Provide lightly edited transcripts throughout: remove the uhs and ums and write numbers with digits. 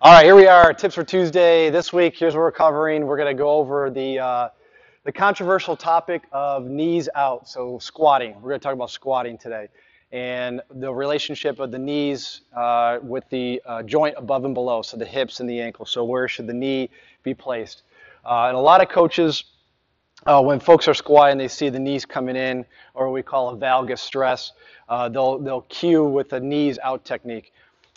All right, here we are, Tips for Tuesday. This week, here's what we're covering. We're going to go over the controversial topic of knees out, so squatting. We're going to talk about squatting today and the relationship of the knees with the joint above and below, so the hips and the ankles. So where should the knee be placed? And a lot of coaches, when folks are squatting, they see the knees coming in, or what we call a valgus stress. They'll cue with the knees out technique.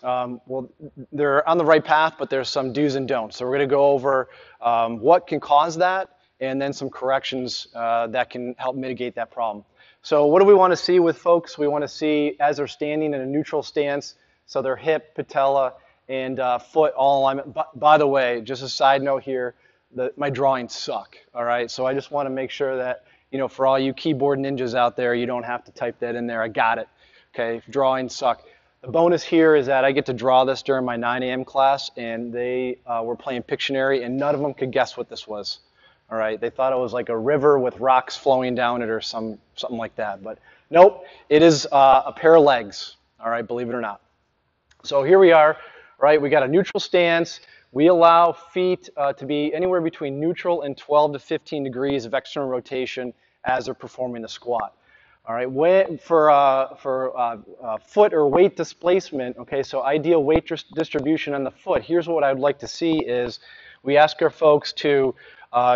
Well, they're on the right path, but there's some do's and don'ts. So we're going to go over what can cause that, and then some corrections that can help mitigate that problem. So what do we want to see with folks? We want to see as they're standing in a neutral stance, so their hip, patella, and foot all in alignment. By the way, just a side note here, my drawings suck, all right? So I just want to make sure that, for all you keyboard ninjas out there, you don't have to type that in there. I got it, okay? Drawings suck. The bonus here is that I get to draw this during my 9 a.m. class, and they were playing Pictionary, and none of them could guess what this was. All right, they thought it was like a river with rocks flowing down it or something like that. But nope, it is a pair of legs. All right, believe it or not. So here we are, right? We got a neutral stance. We allow feet to be anywhere between neutral and 12 to 15 degrees of external rotation as they're performing the squat. All right, for foot or weight displacement, okay, so ideal weight distribution on the foot, here's what I would like to see is we ask our folks to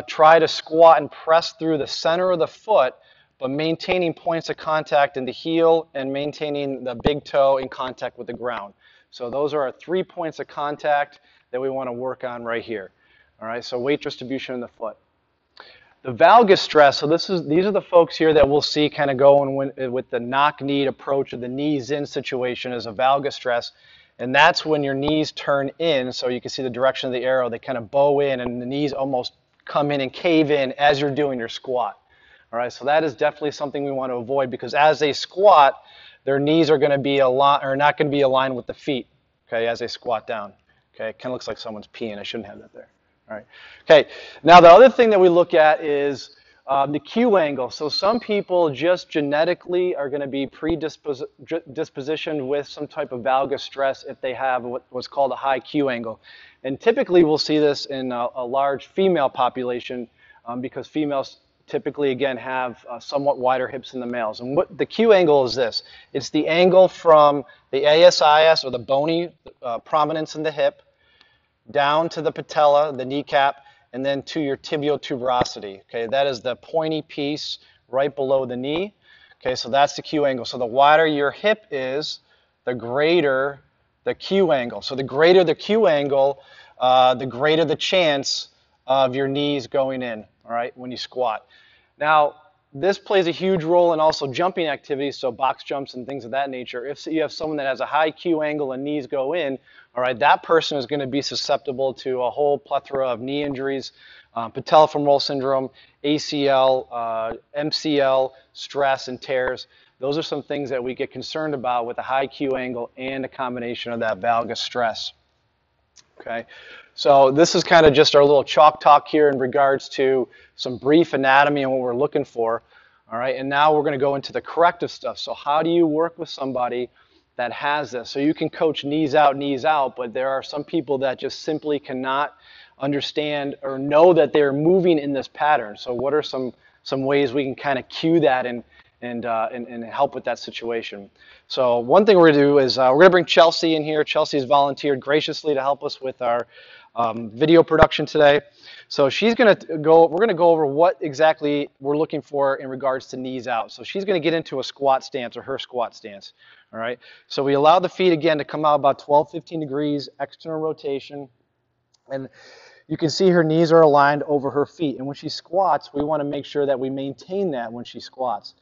try to squat and press through the center of the foot, but maintaining points of contact in the heel and maintaining the big toe in contact with the ground. So those are our 3 points of contact that we want to work on right here. All right, so weight distribution in the foot. The valgus stress, so these are the folks here that we'll see kind of going with the knock-knee approach or the knees in situation as a valgus stress. And that's when your knees turn in, so you can see the direction of the arrow. They kind of bow in and the knees almost come in and cave in as you're doing your squat. All right, so that is definitely something we want to avoid because as they squat, their knees are going to be not going to be aligned with the feet, okay, as they squat down. Okay, it kind of looks like someone's peeing. I shouldn't have that there. All right. Okay. Now the other thing that we look at is the Q angle. So some people just genetically are going to be predispositioned with some type of valgus stress if they have what's called a high Q angle. And typically we'll see this in a large female population because females typically, again, have somewhat wider hips than the males. And what the Q angle is this. It's the angle from the ASIS, or the bony prominence in the hip, down to the patella, the kneecap, and then to your tibial tuberosity. Okay, that is the pointy piece right below the knee. Okay, so that's the Q angle. So the wider your hip is, the greater the Q angle. So the greater the Q angle, the greater the chance of your knees going in, all right, when you squat. Now, this plays a huge role in also jumping activities, so box jumps and things of that nature. If you have someone that has a high Q angle and knees go in, all right, that person is going to be susceptible to a whole plethora of knee injuries, patellofemoral syndrome, ACL, MCL, stress, and tears. Those are some things that we get concerned about with a high Q angle and a combination of that valgus stress. Okay, so this is kind of just our little chalk talk here in regards to some brief anatomy and what we're looking for. All right, and now we're going to go into the corrective stuff. So how do you work with somebody that has this? So you can coach knees out, but there are some people that just simply cannot understand or know that they're moving in this pattern. So what are some ways we can kind of cue that and help with that situation? So one thing we're going to do is we're going to bring Chelsea in here. Chelsea's volunteered graciously to help us with our video production today. So she's going to we're going to go over what exactly we're looking for in regards to knees out. So she's going to get into a squat stance, or her squat stance. All right. So we allow the feet again to come out about 12, 15 degrees, external rotation. And you can see her knees are aligned over her feet. And when she squats, we want to make sure that we maintain that when she squats.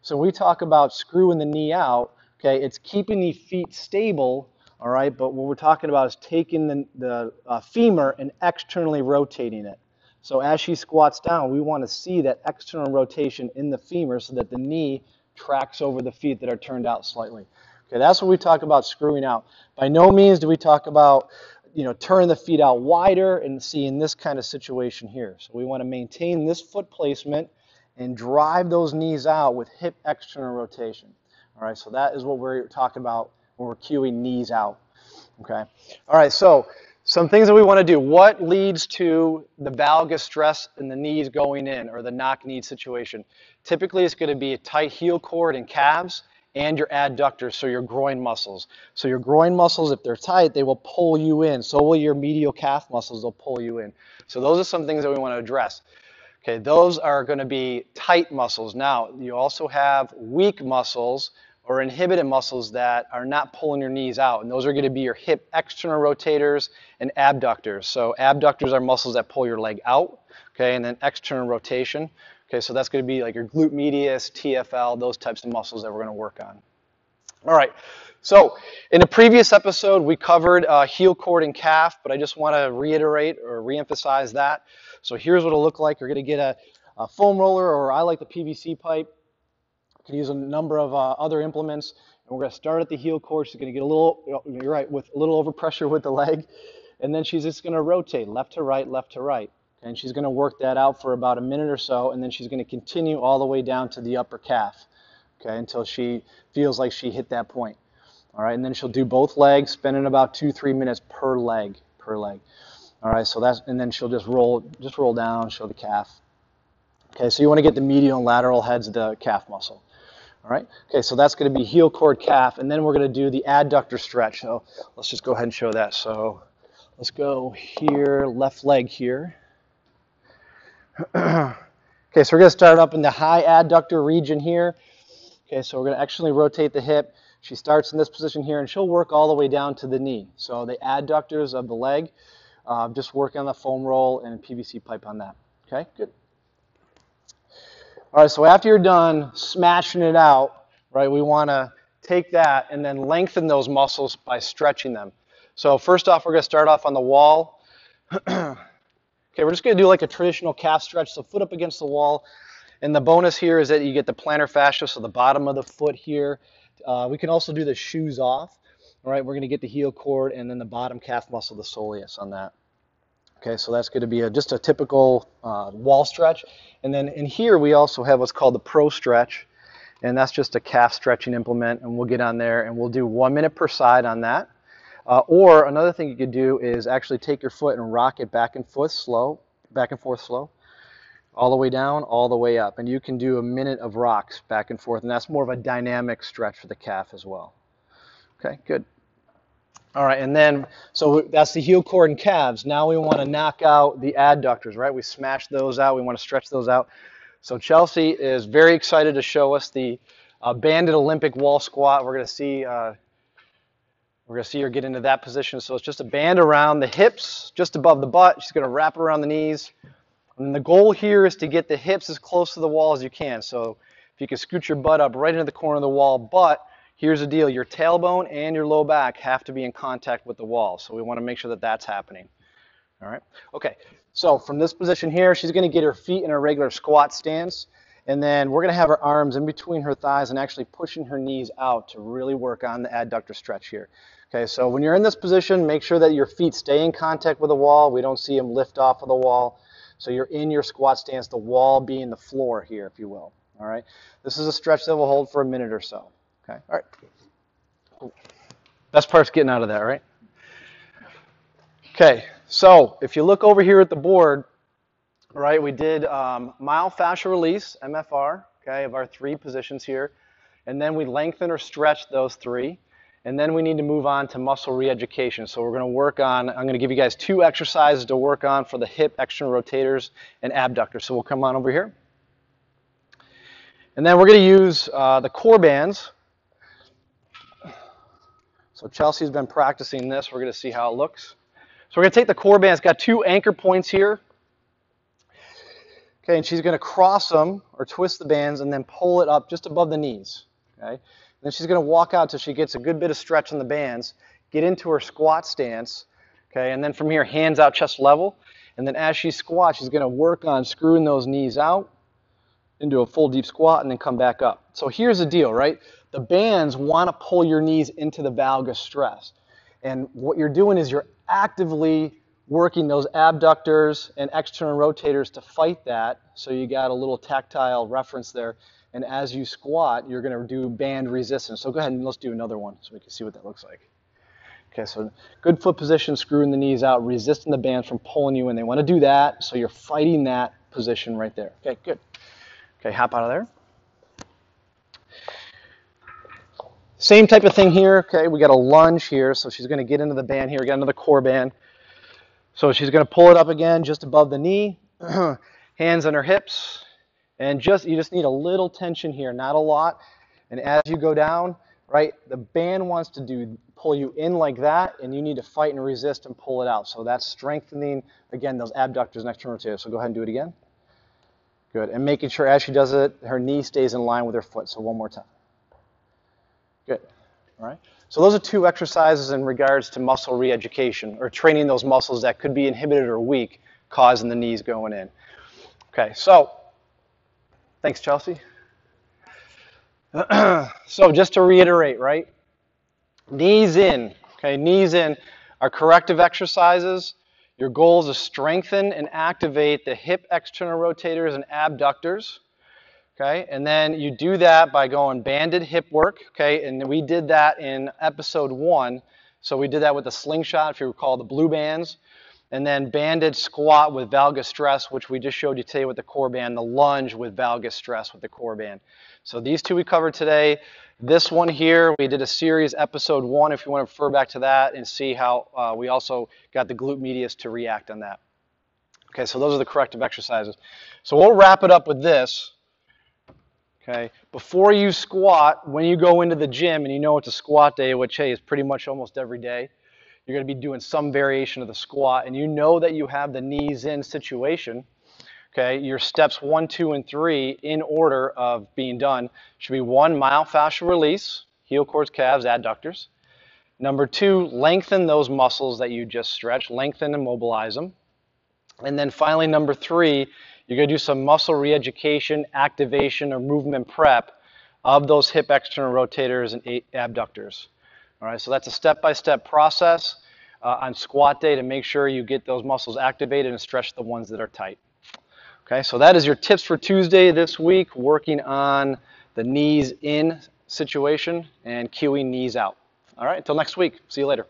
So when we talk about screwing the knee out, okay, it's keeping the feet stable, all right, but what we're talking about is taking the femur and externally rotating it. So as she squats down, we want to see that external rotation in the femur so that the knee tracks over the feet that are turned out slightly. Okay, that's what we talk about screwing out. By no means do we talk about, turning the feet out wider and seeing this kind of situation here. So we want to maintain this foot placement and drive those knees out with hip external rotation. All right, so that is what we're talking about when we're cueing knees out. Okay, all right, so some things that we want to do. What leads to the valgus stress in the knees going in, or the knock-knee situation? Typically, it's going to be a tight heel cord and calves and your adductors, so your groin muscles. So your groin muscles, if they're tight, they will pull you in. So will your medial calf muscles, they'll pull you in. So those are some things that we want to address. Okay, those are going to be tight muscles. Now, you also have weak muscles or inhibited muscles that are not pulling your knees out, and those are going to be your hip external rotators and abductors. So abductors are muscles that pull your leg out, okay, and then external rotation. Okay, so that's going to be like your glute medius, TFL, those types of muscles that we're going to work on. All right, so in a previous episode, we covered heel cord and calf, but I just want to reiterate or reemphasize that. So here's what it'll look like. You're going to get a foam roller, or I like the PVC pipe. You can use a number of other implements, and we're going to start at the heel cord. She's going to get a little, you're right, with a little overpressure with the leg, and then she's just going to rotate left to right, left to right. And she's going to work that out for about a minute or so, and then she's going to continue all the way down to the upper calf, okay, until she feels like she hit that point. All right, and then she'll do both legs, spending about 2-3 minutes per leg. All right, so that's, and then she'll just roll down, show the calf. Okay, so you want to get the medial and lateral heads of the calf muscle. All right, okay, so that's going to be heel cord calf, and then we're going to do the adductor stretch. So let's just go ahead and show that. So let's go here, left leg here. Okay, so we're going to start up in the high adductor region here. Okay, so we're going to actually rotate the hip. She starts in this position here, and she'll work all the way down to the knee. So the adductors of the leg, just work on the foam roll and PVC pipe on that. Okay, good. All right, so after you're done smashing it out, right, we want to take that and then lengthen those muscles by stretching them. So first off, we're going to start off on the wall. Okay, we're just going to do like a traditional calf stretch, so foot up against the wall. And the bonus here is that you get the plantar fascia, so the bottom of the foot here. We can also do the shoes off. All right, we're going to get the heel cord and then the bottom calf muscle, the soleus on that. Okay, so that's going to be just a typical wall stretch. And then in here we also have what's called the pro stretch, and that's just a calf stretching implement, and we'll get on there and we'll do 1 minute per side on that. Or another thing you could do is actually take your foot and rock it back and forth slow, all the way down, all the way up. And you can do 1 minute of rocks back and forth, and that's more of a dynamic stretch for the calf as well. Okay, good. All right, and then, so that's the heel cord and calves. Now we want to knock out the adductors, right? We smash those out. We want to stretch those out. So Chelsea is very excited to show us the banded Olympic wall squat. We're going to see her get into that position. So it's just a band around the hips, just above the butt. She's going to wrap around the knees. And the goal here is to get the hips as close to the wall as you can. So if you can scoot your butt up right into the corner of the wall, but here's the deal. Your tailbone and your low back have to be in contact with the wall. So we want to make sure that that's happening. All right. Okay. So from this position here, she's going to get her feet in a regular squat stance. And then we're going to have her arms in between her thighs and actually pushing her knees out to really work on the adductor stretch here. Okay, so when you're in this position, make sure that your feet stay in contact with the wall. We don't see them lift off of the wall. So you're in your squat stance, the wall being the floor here, if you will. All right. This is a stretch that will hold for 1 minute or so. Okay. All right. Cool. Best part's getting out of that, right? Okay. So if you look over here at the board, right, we did mild fascial release, MFR, okay, of our 3 positions here. And then we lengthen or stretch those 3. And then we need to move on to muscle re-education. So we're going to work on, I'm going to give you guys 2 exercises to work on for the hip, external rotators, and abductors. So we'll come on over here. And then we're going to use the core bands. So Chelsea's been practicing this. We're going to see how it looks. So we're going to take the core bands. It's got 2 anchor points here. Okay, and she's going to cross them or twist the bands and then pull it up just above the knees. Okay. Then she's going to walk out till she gets a good bit of stretch on the bands, get into her squat stance, okay, and then from here, hands out, chest level. And then as she squats, she's going to work on screwing those knees out into a full deep squat and then come back up. So here's the deal, right? The bands want to pull your knees into the valgus stress. And what you're doing is you're actively working those abductors and external rotators to fight that. So you got a little tactile reference there. And as you squat, you're going to do band resistance. So go ahead and let's do another one so we can see what that looks like. Okay, so good foot position, screwing the knees out, resisting the bands from pulling you in. They want to do that, so you're fighting that position right there. Okay, good. Okay, hop out of there. Same type of thing here. Okay, we got a lunge here, so she's going to get into the band here, get into the core band. So she's going to pull it up again just above the knee, hands on her hips, and you just need a little tension here, not a lot. And as you go down, right, the band wants to pull you in like that, and you need to fight and resist and pull it out. So that's strengthening, again, those abductors and external rotators. So go ahead and do it again. Good. And making sure as she does it, her knee stays in line with her foot. So one more time. Good. All right. So those are 2 exercises in regards to muscle re-education, or training those muscles that could be inhibited or weak, causing the knees going in. Okay, so thanks, Chelsea. So just to reiterate, right? Knees in, okay, knees in are corrective exercises. Your goal is to strengthen and activate the hip external rotators and abductors, okay? And then you do that by going banded hip work, okay? And we did that in episode 1. So we did that with the slingshot, if you recall, the blue bands. And then banded squat with Valgus Stress, which we just showed you today with the core band, the lunge with Valgus Stress with the core band. So these 2 we covered today. This one here, we did a series, episode 1, if you want to refer back to that and see how we also got the glute medius to react on that. Okay, so those are the corrective exercises. So we'll wrap it up with this. Okay, before you squat, when you go into the gym and you know it's a squat day, which, hey, is pretty much almost every day, you're going to be doing some variation of the squat, and you know that you have the knees in situation. Okay, your steps 1, 2, and 3 in order of being done should be 1, myofascial release, heel, quads, calves, adductors. Number 2, lengthen those muscles that you just stretched, lengthen and mobilize them. And then finally, number 3, you're going to do some muscle re-education, activation, or movement prep of those hip external rotators and abductors. All right, so that's a step-by-step process on squat day to make sure you get those muscles activated and stretch the ones that are tight. Okay, so that is your tips for Tuesday this week, working on the knees in situation and cueing knees out. All right, until next week. See you later.